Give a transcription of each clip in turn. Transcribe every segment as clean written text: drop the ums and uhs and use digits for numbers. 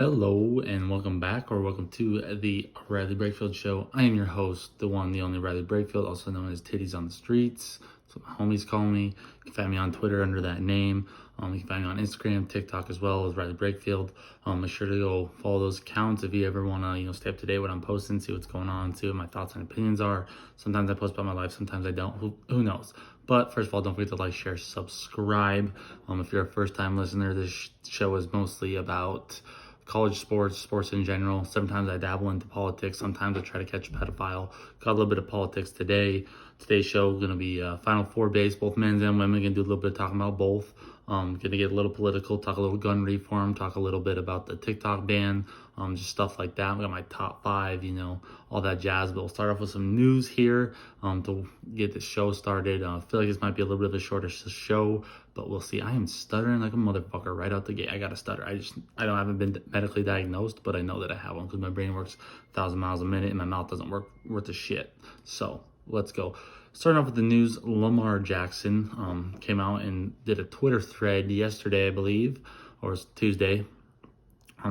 Hello and welcome back, or welcome to the Riley Brakefield Show. I am your host, the one, the only Riley Brakefield, also known as Titties on the Streets. That's what my homies call me. You can find me on Twitter under that name. You can find me on Instagram, TikTok as well as Riley Brakefield. Make sure to go follow those accounts if you ever want to, stay up to date what I'm posting, see what's going on, see what my thoughts and opinions are. Sometimes I post about my life, sometimes I don't. Who knows? But first of all, don't forget to like, share, subscribe. If you're a first-time listener, this show is mostly about college sports in general. Sometimes I dabble into politics. Sometimes I try to catch a pedophile. Got a little bit of politics today. Today's show going to be Final Four based, both men's and women. Going to do a little bit of talking about both. Going to get a little political, talk a little gun reform, talk a little bit about the Tik Tok ban, just stuff like that. We got my top five, all that jazz. But we'll start off with some news here to get the show started. I feel like this might be a little bit of a shorter show, but we'll see. I am stuttering like a motherfucker right out the gate. I got to stutter. I haven't been medically diagnosed, but I know that I have one because my brain works 1,000 miles a minute and my mouth doesn't work worth a shit. So let's go. Starting off with the news, Lamar Jackson came out and did a Twitter thread yesterday, I believe, or Tuesday.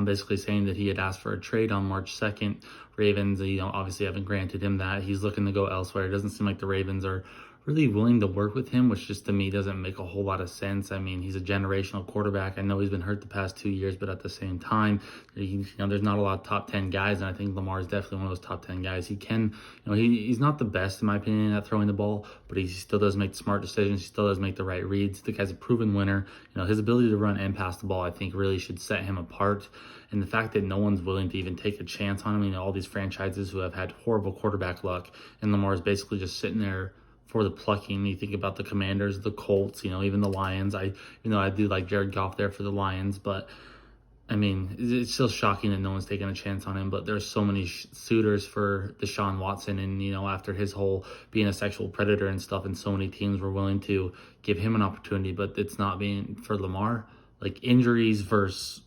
Basically saying that he had asked for a trade on March 2nd. Ravens, obviously haven't granted him that. He's looking to go elsewhere. It doesn't seem like the Ravens are really willing to work with him, which just to me doesn't make a whole lot of sense. I mean, he's a generational quarterback. I know he's been hurt the past 2 years, but at the same time, there's not a lot of top 10 guys, and I think Lamar is definitely one of those top 10 guys. He can, he's not the best in my opinion at throwing the ball, but he still does make smart decisions. He still does make the right reads. The guy's a proven winner. His ability to run and pass the ball, I think, really should set him apart. And the fact that no one's willing to even take a chance on him, all these franchises who have had horrible quarterback luck, and Lamar is basically just sitting there for the plucking. You think about the Commanders, the Colts, even the Lions. I do like Jared Goff there for the Lions, but I mean, it's still shocking that no one's taking a chance on him. But there's so many suitors for Deshaun Watson, and after his whole being a sexual predator and stuff, and so many teams were willing to give him an opportunity, but it's not being for Lamar. Like injuries versus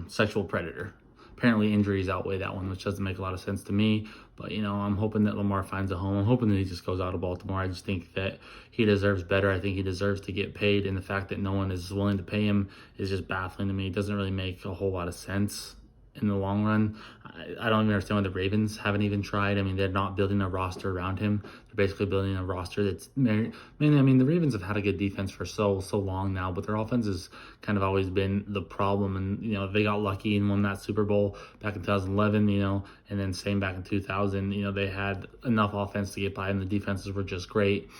sexual predator. Apparently injuries outweigh that one, which doesn't make a lot of sense to me. But, I'm hoping that Lamar finds a home. I'm hoping that he just goes out of Baltimore. I just think that he deserves better. I think he deserves to get paid. And the fact that no one is willing to pay him is just baffling to me. It doesn't really make a whole lot of sense in the long run. I don't even understand why the Ravens haven't even tried. I mean, they're not building a roster around him. They're basically building a roster that's mainly, the Ravens have had a good defense for so long now, but their offense has kind of always been the problem. And, they got lucky and won that Super Bowl back in 2011, and then same back in 2000, they had enough offense to get by and the defenses were just great.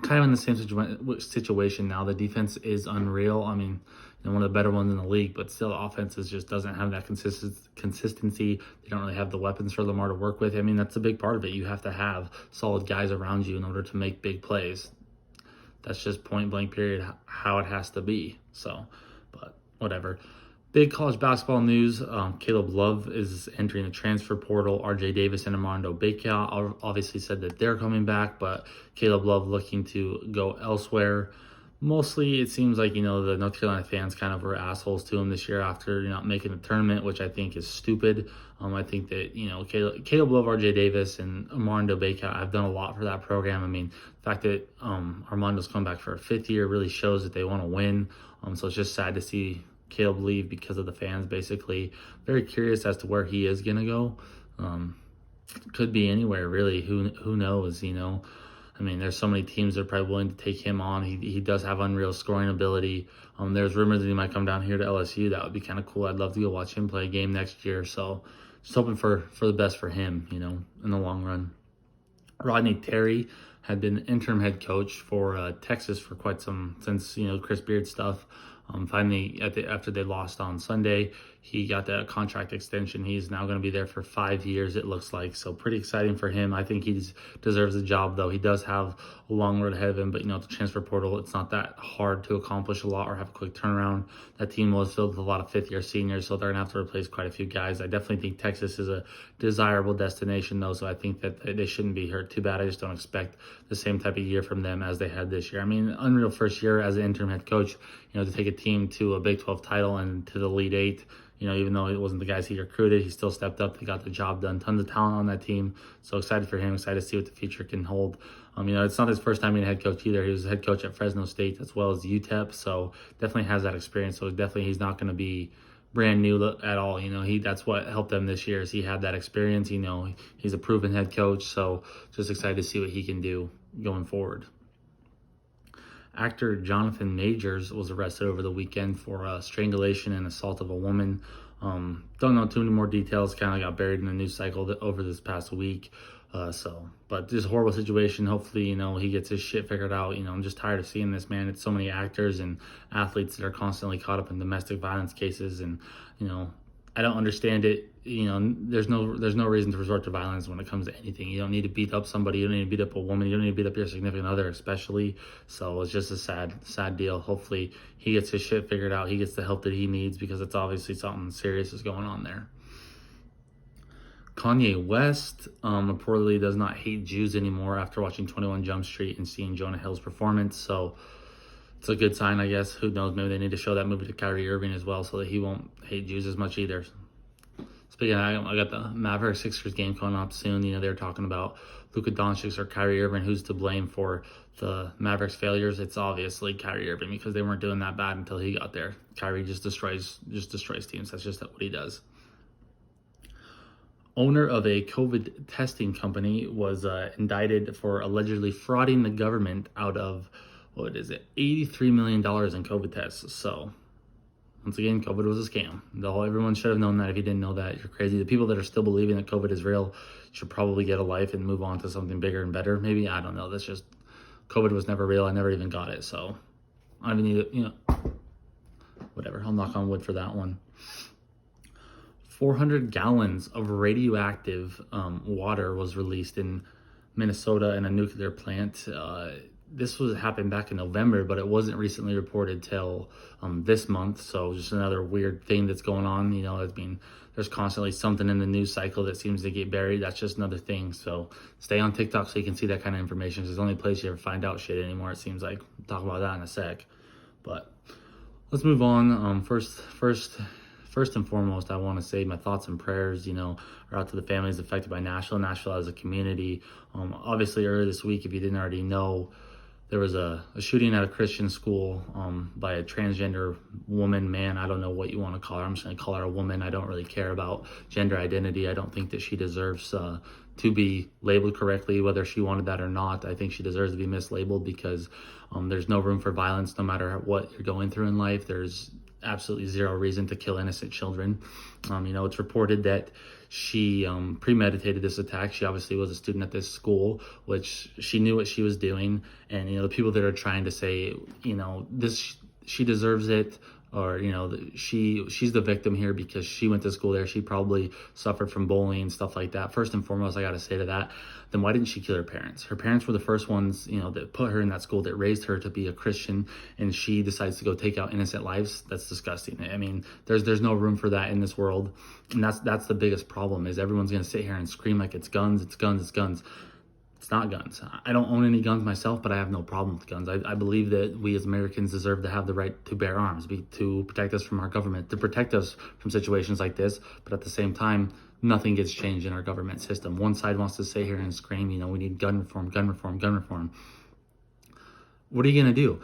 Kind of in the same situation now. The defense is unreal. I mean, one of the better ones in the league, but still offenses just doesn't have that consistency. They don't really have the weapons for Lamar to work with. I mean, that's a big part of it. You have to have solid guys around you in order to make big plays. That's just point blank period how it has to be. So, but whatever. Big college basketball news. Caleb Love is entering the transfer portal. RJ Davis and Armando Bacot obviously said that they're coming back, but Caleb Love looking to go elsewhere. Mostly, it seems like, the North Carolina fans kind of were assholes to him this year after not making the tournament, which I think is stupid. I think that, Caleb Love, RJ Davis, and Armando Bacot have done a lot for that program. I mean, the fact that Armando's come back for a fifth year really shows that they want to win. So it's just sad to see Caleb leave because of the fans, basically. Very curious as to where he is going to go. Could be anywhere, really. Who knows, I mean, there's so many teams that are probably willing to take him on. He does have unreal scoring ability. There's rumors that he might come down here to LSU. That would be kind of cool. I'd love to go watch him play a game next year. So just hoping for the best for him, in the long run. Rodney Terry had been interim head coach for Texas for quite since Chris Beard stuff. Finally, after they lost on Sunday, he got that contract extension. He's now going to be there for 5 years, it looks like. So pretty exciting for him. I think he deserves the job, though. He does have a long road ahead of him, but the transfer portal, it's not that hard to accomplish a lot or have a quick turnaround. That team was filled with a lot of fifth-year seniors, so they're going to have to replace quite a few guys. I definitely think Texas is a desirable destination, though, so I think that they shouldn't be hurt too bad. I just don't expect the same type of year from them as they had this year. I mean, unreal first year as an interim head coach, to take a team to a Big 12 title and to the Elite Eight. Even though it wasn't the guys he recruited, he still stepped up. They got the job done. Tons of talent on that team. So excited for him. Excited to see what the future can hold. It's not his first time being a head coach either. He was a head coach at Fresno State as well as UTEP. So definitely has that experience. So definitely he's not going to be brand new at all. That's what helped them this year is he had that experience. He's a proven head coach, so just excited to see what he can do going forward. Actor Jonathan Majors was arrested over the weekend for strangulation and assault of a woman. Don't know too many more details. Kind of got buried in the news cycle over this past week. But just a horrible situation. Hopefully, he gets his shit figured out. I'm just tired of seeing this, man. It's so many actors and athletes that are constantly caught up in domestic violence cases, and I don't understand it. There's no reason to resort to violence when it comes to anything. You don't need to beat up somebody. You don't need to beat up a woman. You don't need to beat up your significant other, especially. So it's just a sad deal. Hopefully he gets his shit figured out. He gets the help that he needs, because it's obviously something serious is going on there. Kanye West reportedly does not hate Jews anymore after watching 21 Jump Street and seeing Jonah Hill's performance. So it's a good sign, I guess. Who knows? Maybe they need to show that movie to Kyrie Irving as well, so that he won't hate Jews as much either. Speaking of, I got the Mavericks Sixers game coming up soon. They're talking about Luka Doncic or Kyrie Irving, who's to blame for the Mavericks' failures. It's obviously Kyrie Irving, because they weren't doing that bad until he got there. Kyrie just destroys teams. That's just what he does. Owner of a COVID testing company was indicted for allegedly frauding the government out of, $83 million in COVID tests. So once again, COVID was a scam. Everyone should have known that. If you didn't know that, you're crazy. The people that are still believing that COVID is real should probably get a life and move on to something bigger and better. Maybe, I don't know. That's just, COVID was never real. I never even got it. So I don't even need it, whatever. I'll knock on wood for that one. 400 gallons of radioactive water was released in Minnesota in a nuclear plant. This happened back in November, but it wasn't recently reported till this month. So just another weird thing that's going on. There's constantly something in the news cycle that seems to get buried. That's just another thing. So stay on TikTok so you can see that kind of information. It's the only place you ever find out shit anymore, it seems like. We'll talk about that in a sec. But let's move on. First and foremost, I want to say my thoughts and prayers, are out to the families affected by Nashville as a community. Obviously, earlier this week, if you didn't already know, there was a shooting at a Christian school by a transgender man. I don't know what you want to call her. I'm just going to call her a woman. I don't really care about gender identity. I don't think that she deserves to be labeled correctly, whether she wanted that or not. I think she deserves to be mislabeled, because there's no room for violence no matter what you're going through in life. There's absolutely zero reason to kill innocent children. It's reported that she premeditated this attack. She obviously was a student at this school, which she knew what she was doing. And, the people that are trying to say, she deserves it, or, she's the victim here because she went to school there. She probably suffered from bullying and stuff like that. First and foremost, I got to say to that, then why didn't she kill her parents? Her parents were the first ones, that put her in that school, that raised her to be a Christian, and she decides to go take out innocent lives. That's disgusting. I mean, there's no room for that in this world. And that's the biggest problem, is everyone's going to sit here and scream like it's guns, it's guns, it's guns. It's not guns. I don't own any guns myself, but I have no problem with guns. I believe that we as Americans deserve to have the right to bear arms, to protect us from our government, to protect us from situations like this. But at the same time, nothing gets changed in our government system. One side wants to sit here and scream, we need gun reform, gun reform, gun reform. What are you going to do?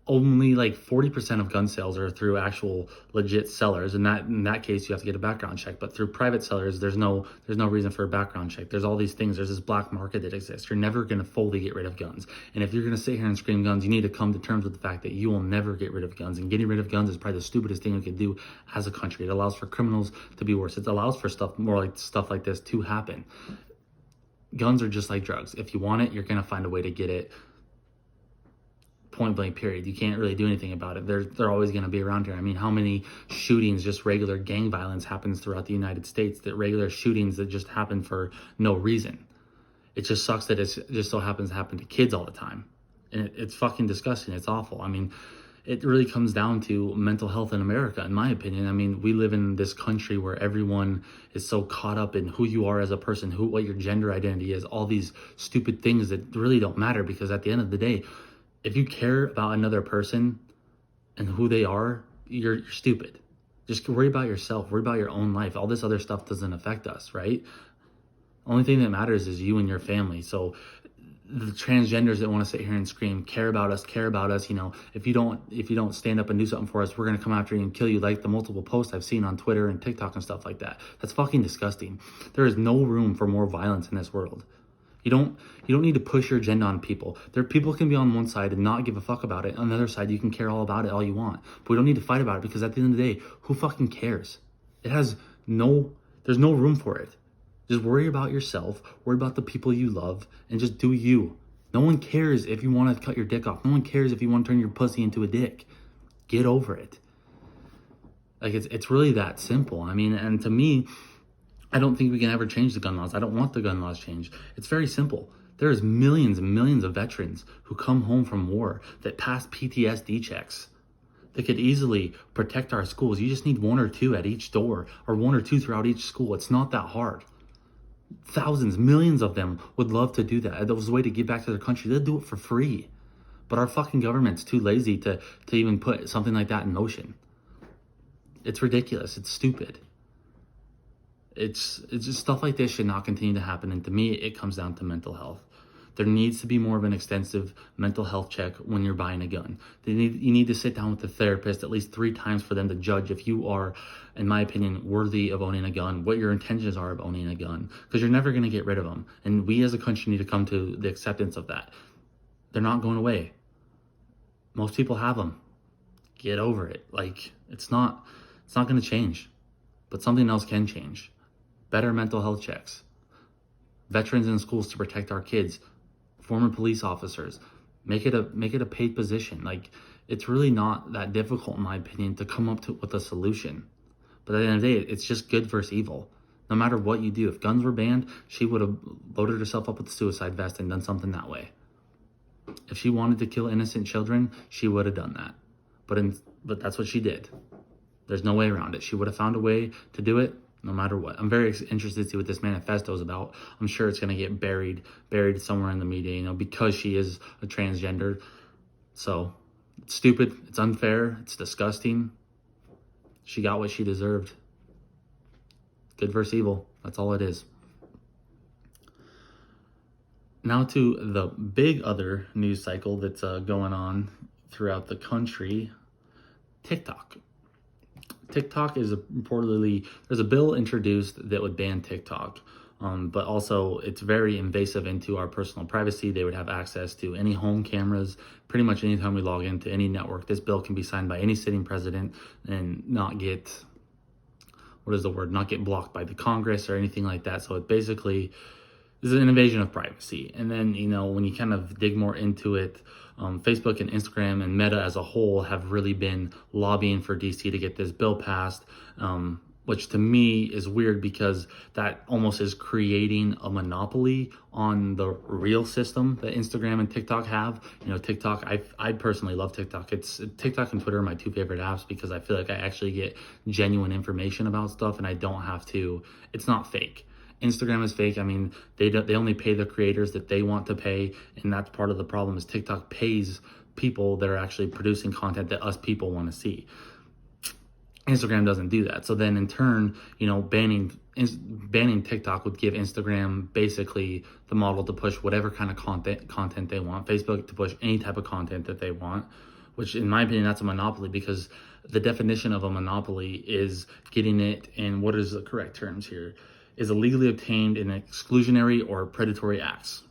Only like 40% of gun sales are through actual legit sellers, and in that case you have to get a background check. But through private sellers, there's no reason for a background check. There's all these things. There's this black market that exists. You're never going to fully get rid of guns. And if you're going to sit here and scream guns, you need to come to terms with the fact that you will never get rid of guns. And getting rid of guns is probably the stupidest thing we could do as a country. It allows for criminals to be worse. It allows for stuff like this to happen. Guns are just like drugs. If you want it, you're going to find a way to get it. Point blank, period. You can't really do anything about it. They're always going to be around here. I mean, how many shootings, just regular gang violence, happens throughout the United States? That regular shootings that just happen for no reason. It just sucks that it just so happens to happen to kids all the time, and it's fucking disgusting. It's awful. I mean, it really comes down to mental health in America, in my opinion. I mean, we live in this country where everyone is so caught up in who you are as a person, what your gender identity is, all these stupid things that really don't matter, because at the end of the day, if you care about another person and who they are, you're stupid. Just worry about yourself. Worry about your own life. All this other stuff doesn't affect us, right? Only thing that matters is you and your family. So the transgenders that want to sit here and scream, care about us, you know, if you don't stand up and do something for us, we're going to come after you and kill you, like the multiple posts I've seen on Twitter and TikTok and stuff like that. That's fucking disgusting. There is no room for more violence in this world. You don't need to push your agenda on people. People can be on one side and not give a fuck about it. On the other side, you can care all about it all you want. But we don't need to fight about it, because at the end of the day, who fucking cares? There's no room for it. Just worry about yourself, worry about the people you love, and just do you. No one cares if you want to cut your dick off. No one cares if you want to turn your pussy into a dick. Get over it. Like, it's really that simple. I mean, and to me, I don't think we can ever change the gun laws. I don't want the gun laws changed. It's very simple. There's millions and millions of veterans who come home from war that pass PTSD checks. They could easily protect our schools. You just need 1 or 2 at each door, or 1 or 2 throughout each school. It's not that hard. Thousands, millions of them would love to do that. If there was a way to give back to their country, they'd do it for free. But our fucking government's too lazy to even put something like that in motion. It's ridiculous. It's stupid. It's just stuff like this should not continue to happen. And to me, it comes down to mental health. There needs to be more of an extensive mental health check when you're buying a gun. You need to sit down with the therapist at least 3 times for them to judge if you are, in my opinion, worthy of owning a gun, what your intentions are of owning a gun, because you're never going to get rid of them. And we as a country need to come to the acceptance of that. They're not going away. Most people have them. Get over it. Like, it's not going to change, but something else can change. Better mental health checks. Veterans in schools to protect our kids. Former police officers, make it a paid position. Like, it's really not that difficult, in my opinion, to come up with a solution. But at the end of the day, it's just good versus evil. No matter what you do, if guns were banned, she would have loaded herself up with a suicide vest and done something that way. If she wanted to kill innocent children, she would have done that. But that's what she did. There's no way around it. She would have found a way to do it, no matter what. I'm very interested to see what this manifesto is about. I'm sure it's going to get buried somewhere in the media, you know, because she is a transgender. So, it's stupid. It's unfair. It's disgusting. She got what she deserved. Good versus evil. That's all it is. Now to the big other news cycle that's going on throughout the country. TikTok. TikTok is reportedly, there's a bill introduced that would ban TikTok, but also it's very invasive into our personal privacy. They would have access to any home cameras, pretty much anytime we log into any network. This bill can be signed by any sitting president and not get, not get blocked by the Congress or anything like that. So it basically is an invasion of privacy. And then, you know, when you kind of dig more into it, Facebook and Instagram and Meta as a whole have really been lobbying for DC to get this bill passed, which to me is weird, because that almost is creating a monopoly on the real system that Instagram and TikTok have. You know, TikTok, I personally love TikTok. TikTok and Twitter are my 2 favorite apps, because I feel like I actually get genuine information about stuff, and I don't have to, it's not fake. Instagram is fake. I mean, they only pay the creators that they want to pay, and that's part of the problem. Is TikTok pays people that are actually producing content that us people want to see. Instagram doesn't do that. So then in turn, you know, banning TikTok would give Instagram basically the model to push whatever kind of content they want. Facebook to push any type of content that they want, which in my opinion, that's a monopoly, because the definition of a monopoly is getting it in, what is the correct terms here, is illegally obtained in exclusionary or predatory acts.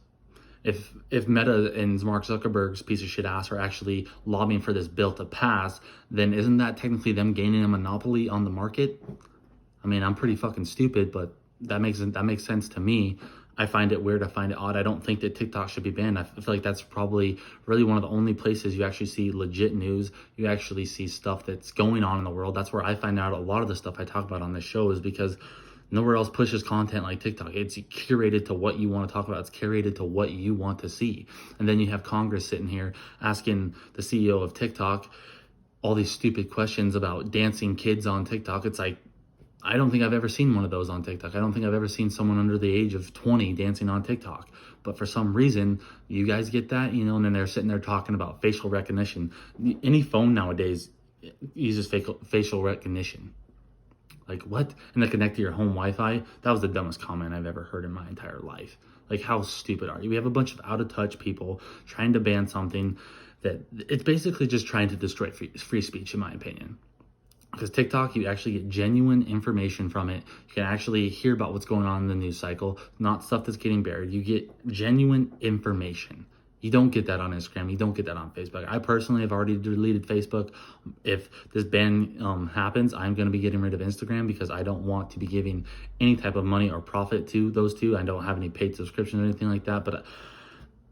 If Meta and Mark Zuckerberg's piece of shit ass are actually lobbying for this bill to pass, then isn't that technically them gaining a monopoly on the market? I mean, I'm pretty fucking stupid, but that makes sense to me. I find it weird. I find it odd. I don't think that TikTok should be banned. I feel like that's probably really one of the only places you actually see legit news. You actually see stuff that's going on in the world. That's where I find out a lot of the stuff I talk about on this show, is because nowhere else pushes content like TikTok. It's curated to what you want to talk about. It's curated to what you want to see. And then you have Congress sitting here asking the CEO of TikTok all these stupid questions about dancing kids on TikTok. It's like, I don't think I've ever seen one of those on TikTok. I don't think I've ever seen someone under the age of 20 dancing on TikTok. But for some reason, you guys get that, you know, and then they're sitting there talking about facial recognition. Any phone nowadays uses facial recognition. Like, what? And to connect to your home Wi-Fi? That was the dumbest comment I've ever heard in my entire life. Like, how stupid are you? We have a bunch of out-of-touch people trying to ban something that it's basically just trying to destroy free speech, in my opinion. Because TikTok, you actually get genuine information from it. You can actually hear about what's going on in the news cycle, not stuff that's getting buried. You get genuine information. You don't get that on Instagram. You don't get that on Facebook. I personally have already deleted Facebook. If this ban happens, I'm going to be getting rid of Instagram because I don't want to be giving any type of money or profit to those two. I don't have any paid subscriptions or anything like that. But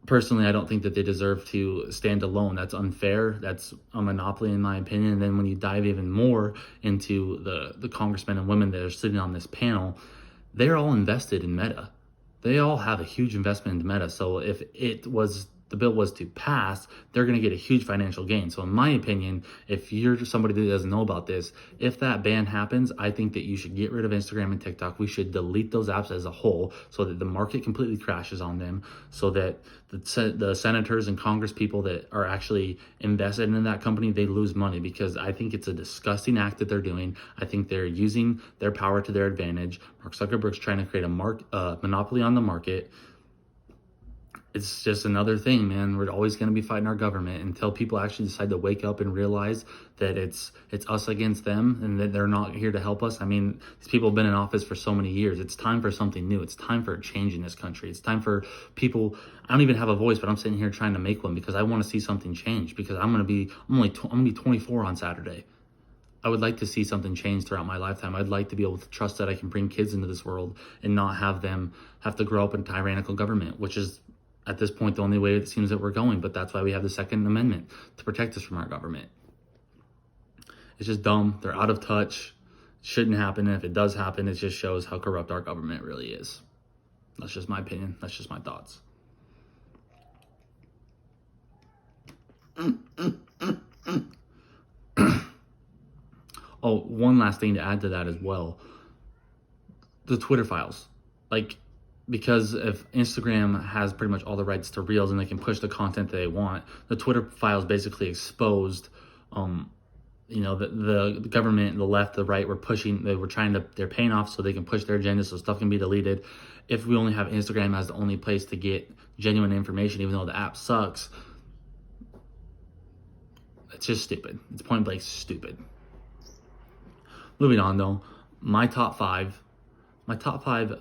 personally, I don't think that they deserve to stand alone. That's unfair. That's a monopoly, in my opinion. And then when you dive even more into the congressmen and women that are sitting on this panel, they're all invested in Meta. They all have a huge investment in Meta. So if the bill was to pass, they're going to get a huge financial gain. So in my opinion, if you're somebody that doesn't know about this, if that ban happens, I think that you should get rid of Instagram and TikTok. We should delete those apps as a whole so that the market completely crashes on them, so that the senators and Congress people that are actually invested in that company, they lose money, because I think it's a disgusting act that they're doing. I think they're using their power to their advantage. Mark Zuckerberg's trying to create a monopoly on the market. It's just another thing, man. We're always going to be fighting our government until people actually decide to wake up and realize that it's us against them and that they're not here to help us. I mean, these people have been in office for so many years. It's time for something new. It's time for a change in this country. It's time for people. I don't even have a voice, but I'm sitting here trying to make one because I want to see something change, because I'm going to be 24 on Saturday. I would like to see something change throughout my lifetime. I'd like to be able to trust that I can bring kids into this world and not have them have to grow up in tyrannical government, which is at this point the only way it seems that we're going. But that's why we have the Second Amendment, to protect us from our government. It's just dumb. They're out of touch. It shouldn't happen. And if it does happen, it just shows how corrupt our government really is. That's just my opinion. That's just my thoughts. Oh, one last thing to add to that as well. The Twitter files. Like, because if Instagram has pretty much all the rights to Reels and they can push the content that they want, the Twitter files basically exposed, the government, the left, the right, they're paying off so they can push their agenda so stuff can be deleted. If we only have Instagram as the only place to get genuine information, even though the app sucks, it's just stupid. It's point blank stupid. Moving on though, my top five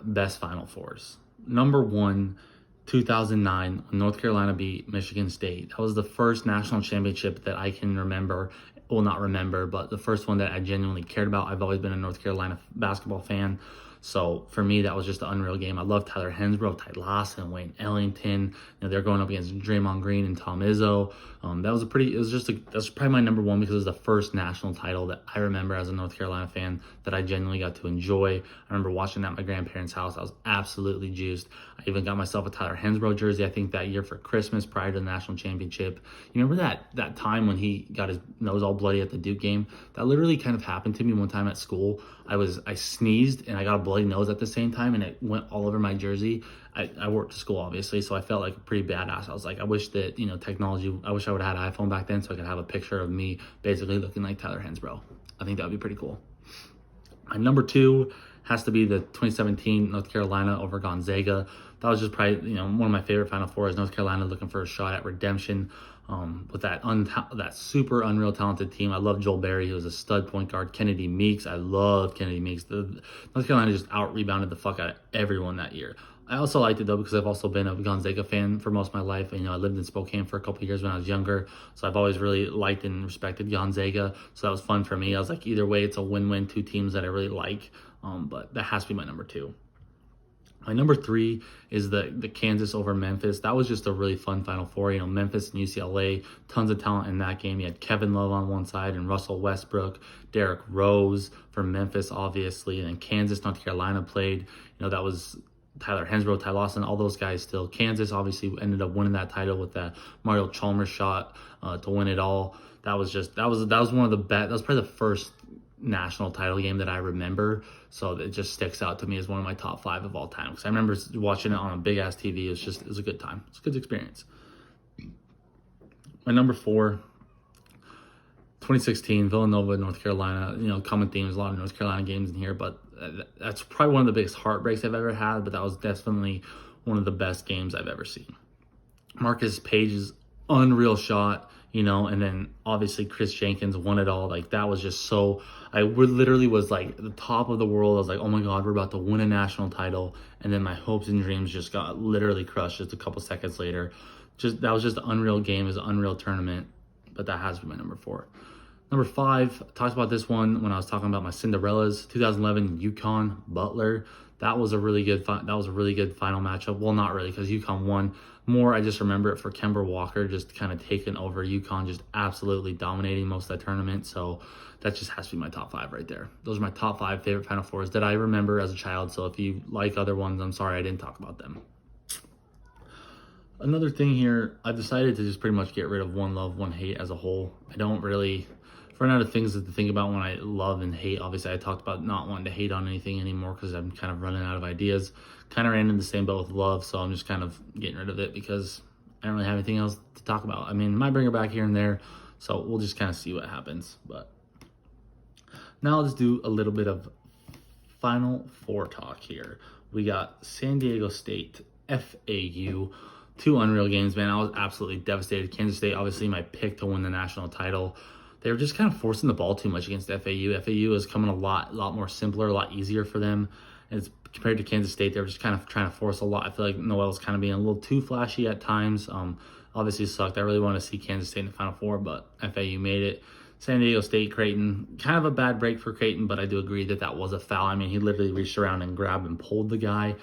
best Final Fours. Number one, 2009, North Carolina beat Michigan State. That was the first national championship that I can remember. Well, not remember, but the first one that I genuinely cared about. I've always been a North Carolina basketball fan. So for me, that was just an unreal game. I love Tyler Hensbrough, Ty Lawson, Wayne Ellington. They're going up against Draymond Green and Tom Izzo. That's probably my number one, because it was the first national title that I remember as a North Carolina fan that I genuinely got to enjoy. I remember watching that at my grandparents' house. I was absolutely juiced. I even got myself a Tyler Hensbrough jersey, I think that year for Christmas prior to the national championship. You remember that time when he got his nose all bloody at the Duke game? That literally kind of happened to me one time at school. I sneezed and I got a bloody nose at the same time, and it went all over my jersey. I worked at school, obviously, so I felt like a pretty badass. I was like, I wish that, technology, I wish I would have had an iPhone back then so I could have a picture of me basically looking like Tyler Hensbrough. I think that would be pretty cool. My number two has to be the 2017 North Carolina over Gonzaga. That was just probably, one of my favorite Final Fours. North Carolina looking for a shot at redemption with that super unreal talented team. I love Joel Berry. He was a stud point guard. Kennedy Meeks. I love Kennedy Meeks. North Carolina just out-rebounded the fuck out of everyone that year. I also liked it, though, because I've also been a Gonzaga fan for most of my life. I lived in Spokane for a couple of years when I was younger, so I've always really liked and respected Gonzaga, so that was fun for me. I was like, either way, it's a win-win, two teams that I really like, but that has to be my number two. My number three is the Kansas over Memphis. That was just a really fun Final Four. Memphis and UCLA, tons of talent in that game. You had Kevin Love on one side and Russell Westbrook, Derrick Rose from Memphis, obviously, and then Kansas, North Carolina played. That was Tyler Hensbrough, Ty Lawson, all those guys still. Kansas obviously ended up winning that title with that Mario Chalmers shot to win it all. That was one of the best. That was probably the first national title game that I remember, so it just sticks out to me as one of my top five of all time, because I remember watching it on a big ass TV. It was a good time. It's a good experience. My number four, 2016, Villanova, North Carolina. Common themes, a lot of North Carolina games in here, but that's probably one of the biggest heartbreaks I've ever had, but that was definitely one of the best games I've ever seen. Marcus Page's unreal shot, and then obviously Chris Jenkins won it all. Like, that was just so, literally was like the top of the world. I was like, oh my God, we're about to win a national title. And then my hopes and dreams just got literally crushed just a couple seconds later. That was just an unreal game. It was an unreal tournament, but that has been my number 4. Number 5, talked about this one when I was talking about my Cinderellas. 2011 UConn Butler. That was a really good final matchup. Well, not really, because UConn won more. I just remember it for Kemba Walker just kind of taking over. UConn just absolutely dominating most of that tournament. So that just has to be my top 5 right there. Those are my top 5 favorite Final Fours that I remember as a child. So if you like other ones, I'm sorry I didn't talk about them. Another thing here, I've decided to just pretty much get rid of one love, one hate as a whole. I don't really run out of things to think about when I love and hate. Obviously, I talked about not wanting to hate on anything anymore because I'm kind of running out of ideas. Kind of ran in the same boat with love, so I'm just kind of getting rid of it because I don't really have anything else to talk about. I mean, might bring it back here and there, so we'll just kind of see what happens. But now let's do a little bit of Final Four talk here. We got San Diego State, FAU. 2 unreal games, man. I was absolutely devastated. Kansas State, obviously my pick to win the national title. They were just kind of forcing the ball too much against FAU. FAU is coming a lot more simpler, a lot easier for them. And compared to Kansas State, they were just kind of trying to force a lot. I feel like Noel's kind of being a little too flashy at times. Obviously sucked. I really wanted to see Kansas State in the Final Four, but FAU made it. San Diego State, Creighton, kind of a bad break for Creighton, but I do agree that was a foul. I mean, he literally reached around and grabbed and pulled the guy.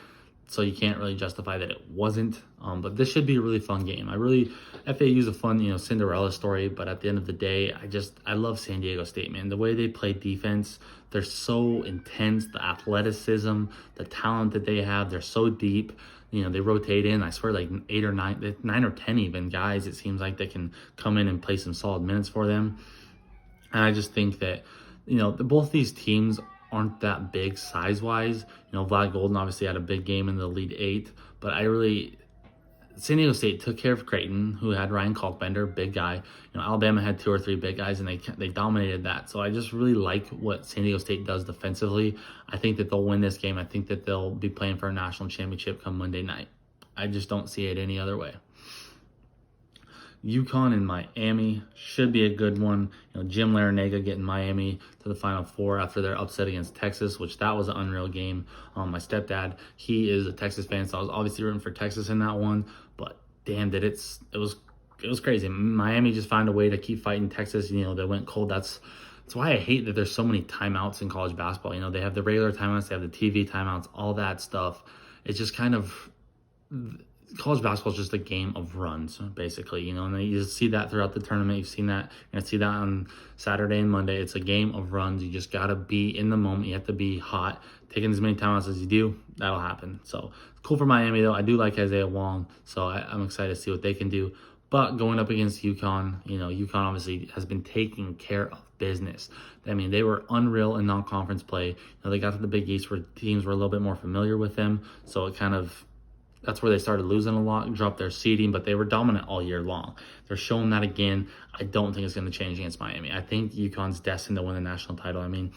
So you can't really justify that it wasn't. But this should be a really fun game. FAU is a fun, Cinderella story. But at the end of the day, I love San Diego State, man. The way they play defense, they're so intense. The athleticism, the talent that they have, they're so deep. They rotate in, I swear, like 8 or 9 or 10 even guys. It seems like they can come in and play some solid minutes for them. And I just think that, both these teams aren't that big size-wise. Vlad Golden obviously had a big game in the Elite 8, but San Diego State took care of Creighton, who had Ryan Kalkbender, big guy. Alabama had 2 or 3 big guys, and they dominated that. So I just really like what San Diego State does defensively. I think that they'll win this game. I think that they'll be playing for a national championship come Monday night. I just don't see it any other way. UConn and Miami should be a good one. Jim Larinaga getting Miami to the Final Four after their upset against Texas, which that was an unreal game. My stepdad, he is a Texas fan, so I was obviously rooting for Texas in that one. But damn, it was crazy. Miami just found a way to keep fighting Texas. They went cold. That's why I hate that there's so many timeouts in college basketball. They have the regular timeouts, they have the TV timeouts, all that stuff. It's just kind of, college basketball is just a game of runs, basically, and you just see that throughout the tournament. You've seen that. You're going to see that on Saturday and Monday. It's a game of runs. You just got to be in the moment. You have to be hot. Taking as many timeouts as you do, that'll happen. So, it's cool for Miami, though. I do like Isaiah Wong, so I'm excited to see what they can do. But going up against UConn, UConn obviously has been taking care of business. I mean, they were unreal in non-conference play. They got to the Big East where teams were a little bit more familiar with them, so it kind of, that's where they started losing a lot, dropped their seeding, but they were dominant all year long. They're showing that again. I don't think it's going to change against Miami. I think UConn's destined to win the national title. I mean,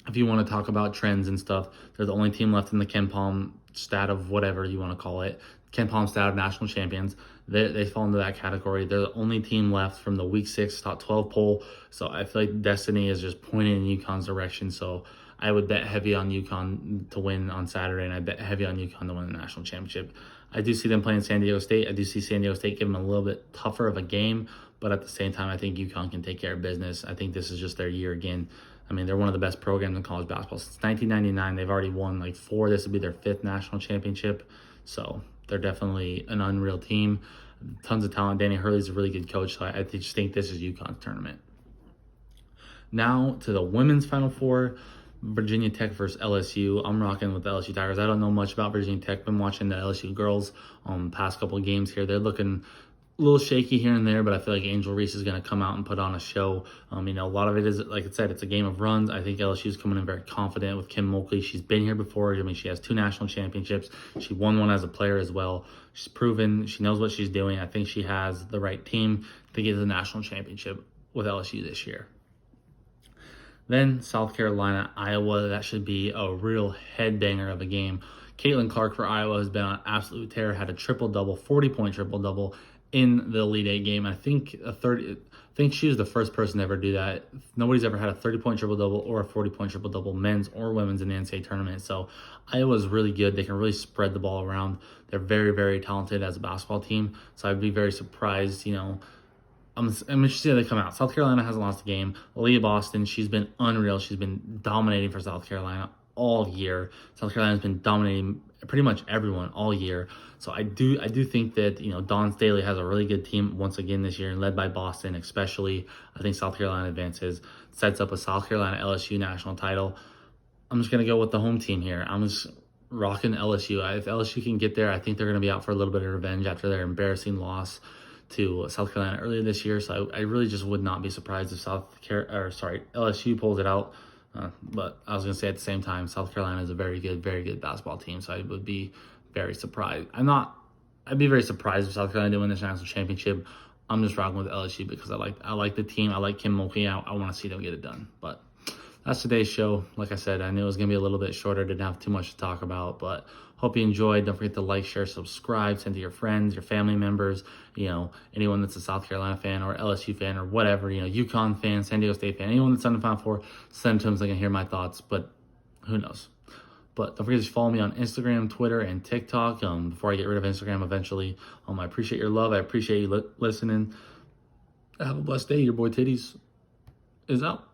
if you want to talk about trends and stuff, they're the only team left in the Ken Palm stat of whatever you want to call it. Ken Palm stat of national champions. They fall into that category. They're the only team left from the Week 6 top 12 poll. So I feel like destiny is just pointing in UConn's direction. So I would bet heavy on UConn to win on Saturday, and I bet heavy on UConn to win the national championship. I do see them playing San Diego State. I do see San Diego State give them a little bit tougher of a game, but at the same time, I think UConn can take care of business. I think this is just their year again. I mean, they're one of the best programs in college basketball. Since 1999, they've already won like 4. This would be their 5th national championship. So they're definitely an unreal team. Tons of talent. Danny Hurley's a really good coach, so I just think this is UConn's tournament. Now to the women's Final Four. Virginia Tech versus LSU. I'm rocking with the LSU Tigers. I don't know much about Virginia Tech. Been watching the LSU girls past couple of games here. They're looking a little shaky here and there, but I feel like Angel Reese is going to come out and put on a show. A lot of it is, like I said, it's a game of runs. I think LSU is coming in very confident with Kim Mulkey. She's been here before. I mean, she has 2 national championships. She won one as a player as well. She's proven she knows what she's doing. I think she has the right team to get to the national championship. with LSU this year. Then South Carolina, Iowa, that should be a real headbanger of a game. Caitlin Clark for Iowa has been on absolute tear, had a triple-double, 40-point triple-double in the Elite Eight game. I think she was the first person to ever do that. Nobody's ever had a 30-point triple-double or a 40-point triple-double, men's or women's, in the NCAA tournament. So Iowa's really good. They can really spread the ball around. They're very, very talented as a basketball team. So I'd be very surprised, I'm interested if they come out. South Carolina hasn't lost a game. Aaliyah Boston, she's been unreal. She's been dominating for South Carolina all year. South Carolina's been dominating pretty much everyone all year. So I do think that, Dawn Staley has a really good team once again this year, led by Boston especially. I think South Carolina advances, sets up a South Carolina LSU national title. I'm just going to go with the home team here. I'm just rocking LSU. If LSU can get there, I think they're going to be out for a little bit of revenge after their embarrassing loss to South Carolina earlier this year. So I really just would not be surprised if LSU pulls it out. But I was going to say at the same time, South Carolina is a very good basketball team. So I would be very surprised. I'd be very surprised if South Carolina didn't win this national championship. I'm just rocking with LSU because I like the team. I like Kim Mulkey. I want to see them get it done. But that's today's show. Like I said, I knew it was going to be a little bit shorter. Didn't have too much to talk about, but hope you enjoyed. Don't forget to like, share, subscribe, send to your friends, your family members, anyone that's a South Carolina fan or LSU fan or whatever, UConn fan, San Diego State fan, anyone that's on the Final Four, send to them so they can hear my thoughts, but who knows. But don't forget to follow me on Instagram, Twitter, and TikTok before I get rid of Instagram eventually. I appreciate your love. I appreciate you listening. Have a blessed day. Your boy Titties is out.